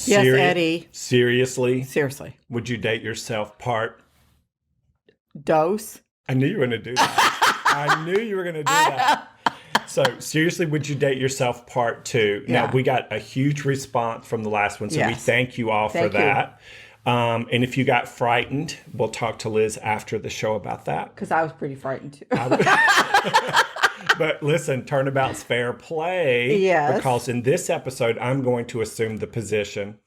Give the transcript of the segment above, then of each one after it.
Yes, Eddie. Seriously? Seriously. Would you date yourself part? Dose? I knew you were going to do that. I knew you were going to do that. So, seriously, would you date yourself part 2? Yeah. Now, we got a huge response from the last one, so we Yes. thank you all for that. And if you got frightened, we'll talk to Liz after the show about that. Because I was pretty frightened too. But listen, turnabout's fair play. Yes. Because in this episode, I'm going to assume the position.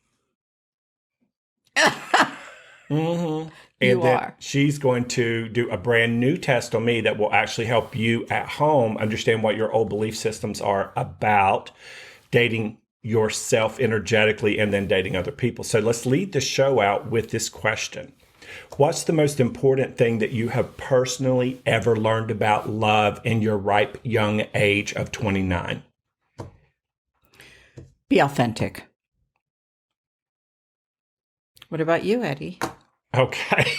Mm-hmm. And then she's going to do a brand new test on me that will actually help you at home understand what your old belief systems are about dating yourself energetically and then dating other people. So let's lead the show out with this question. What's the most important thing that you have personally ever learned about love in your ripe young age of 29? Be authentic. What about you, Eddie? Okay.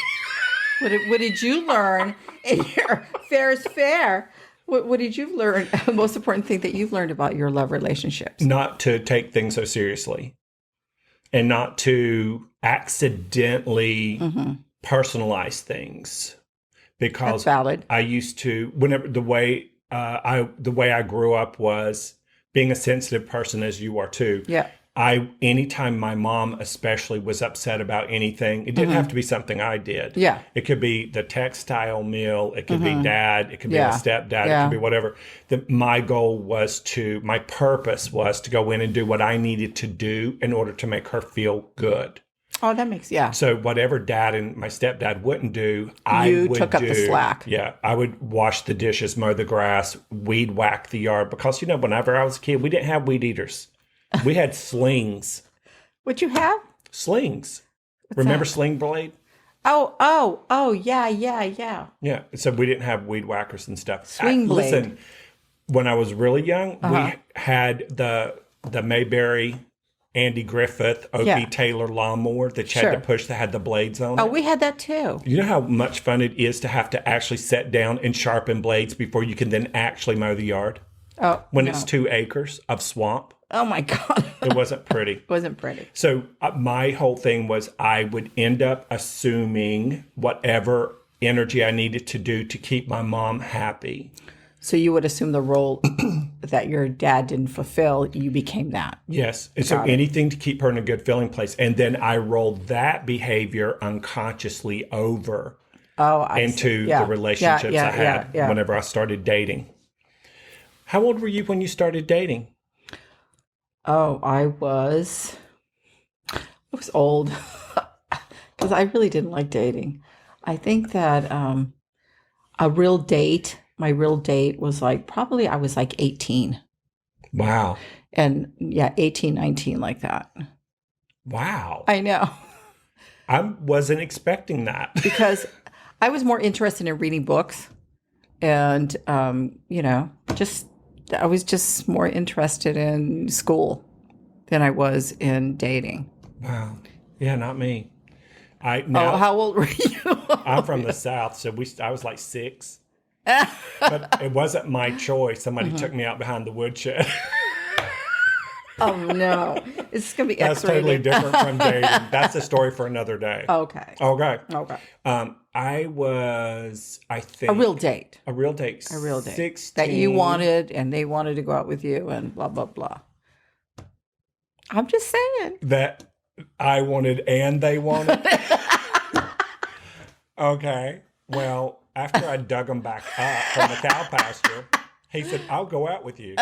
What did you learn in your fair is fair? What did you learn? The most important thing that you've learned about your love relationships? Not to take things so seriously and not to accidentally personalize things. Because that's valid. I used to, whenever the way I grew up was being a sensitive person, as you are too. Yeah. Anytime my mom especially was upset about anything, it didn't have to be something I did. Yeah. It could be the textile mill. It could be dad. It could be a stepdad. It could be whatever. My purpose was to go in and do what I needed to do in order to make her feel good. Oh, that makes, So whatever dad and my stepdad wouldn't do, you took up the slack. Yeah. I would wash the dishes, mow the grass, weed whack the yard. Because, whenever I was a kid, we didn't have weed eaters. We had slings. What'd you have? Slings. What's Remember that? Sling Blade? Oh, yeah. Yeah. So we didn't have weed whackers and stuff. Swing blade. Listen, when I was really young, we had the Mayberry Andy Griffith O.P. Taylor lawnmower that you had to push that had the blades on it. Oh, we had that too. You know how much fun it is to have to actually sit down and sharpen blades before you can then actually mow the yard? Oh, when it's 2 acres of swamp. Oh my God. It wasn't pretty. It wasn't pretty. So my whole thing was I would end up assuming whatever energy I needed to do to keep my mom happy. So you would assume the role that your dad didn't fulfill, you became that. Yes. And so anything to keep her in a good feeling place. And then I rolled that behavior unconsciously over into the relationships I had whenever I started dating. How old were you when you started dating? Oh, I was old because I really didn't like dating. I think that my real date was probably I was 18. Wow. And 18, 19, like that. Wow. I know. I wasn't expecting that. Because I was more interested in reading books and, I was just more interested in school than I was in dating. Wow. Yeah, not me. How old were you? I'm from the South, so I was 6. But it wasn't my choice. Somebody took me out behind the woodshed. Oh, no. It's going to be That's totally different from dating. That's a story for another day. Okay. I was, I think... A real date. A real date. 16. That you wanted, and they wanted to go out with you, and blah, blah, blah. I'm just saying. That I wanted and they wanted? Okay. Well, after I dug them back up from the cow pasture, he said, I'll go out with you.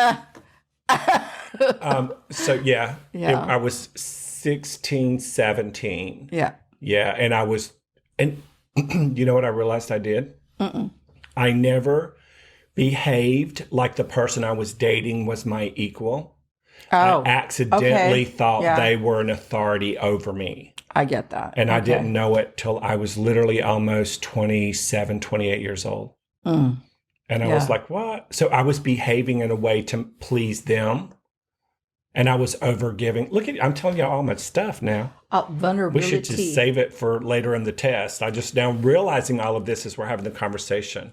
I was 16, 17. Yeah. Yeah. And you know what I realized I did? I never behaved like the person I was dating was my equal. I accidentally thought they were an authority over me. I get that. And I didn't know it till I was literally almost 27, 28 years old. And I was like, what? So I was behaving in a way to please them. And I was overgiving. Look I'm telling you all my stuff now. Vulnerability. We should just save it for later in the test. I just now realizing all of this as we're having the conversation.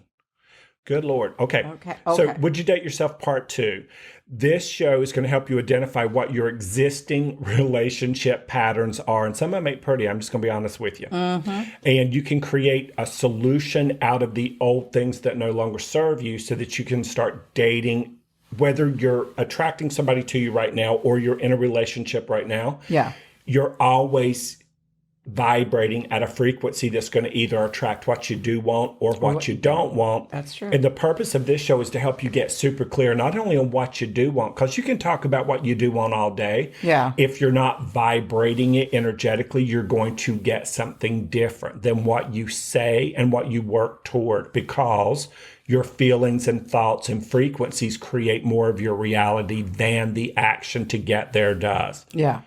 Good Lord. Okay. Okay. So Would You Date Yourself Part 2. This show is going to help you identify what your existing relationship patterns are. And some of them ain't pretty. I'm just going to be honest with you. And you can create a solution out of the old things that no longer serve you so that you can start dating, whether you're attracting somebody to you right now or you're in a relationship right now. Yeah. You're always vibrating at a frequency that's going to either attract what you do want or what you don't want. That's true. And the purpose of this show is to help you get super clear, not only on what you do want, because you can talk about what you do want all day. Yeah. If you're not vibrating it energetically, you're going to get something different than what you say and what you work toward, because your feelings and thoughts and frequencies create more of your reality than the action to get there does. Yeah.